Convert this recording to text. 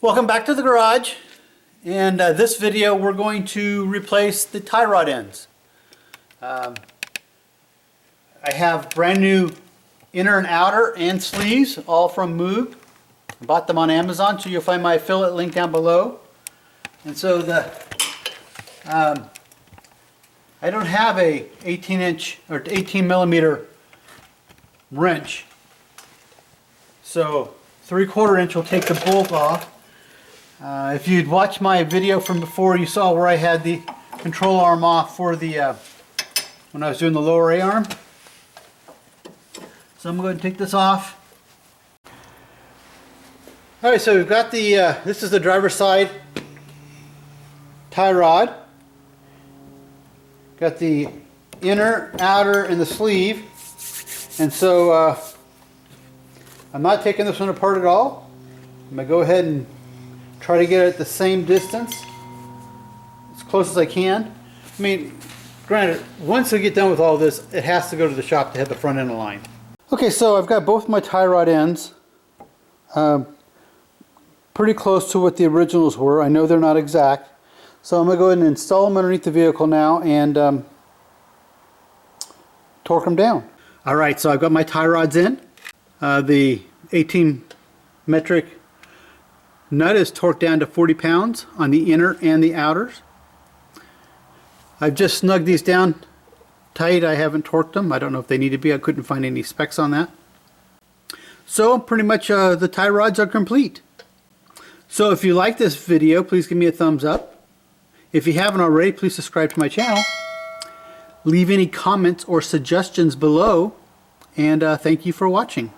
Welcome back to the garage. And this video we're going to replace the tie rod ends. I have brand new inner and outer and sleeves, all from Moog. I bought them on Amazon, so you'll find my affiliate link down below. And so I don't have a 18-inch or 18 millimeter wrench, so 3/4 inch will take the bolt off. If you'd watched my video from before, you saw where I had the control arm off for the when I was doing the lower A arm. So I'm going to take this off. Alright, so we've got the this is the driver's side tie rod. Got the inner, outer, and the sleeve. And so I'm not taking this one apart at all. I'm going to go ahead and try to get it at the same distance, as close as I can. I mean, granted, once I get done with all this, it has to go to the shop to have the front end aligned. Okay, so I've got both my tie rod ends pretty close to what the originals were. I know they're not exact. So I'm going to go ahead and install them underneath the vehicle now and torque them down. Alright, so I've got my tie rods in. The 18 metric nut is torqued down to 40 pounds on the inner and the outers. I've just snugged these down tight. I haven't torqued them. I don't know if they need to be. I couldn't find any specs on that. So pretty much the tie rods are complete. So if you like this video, please give me a thumbs up. If you haven't already, please subscribe to my channel. Leave any comments or suggestions below, and thank you for watching.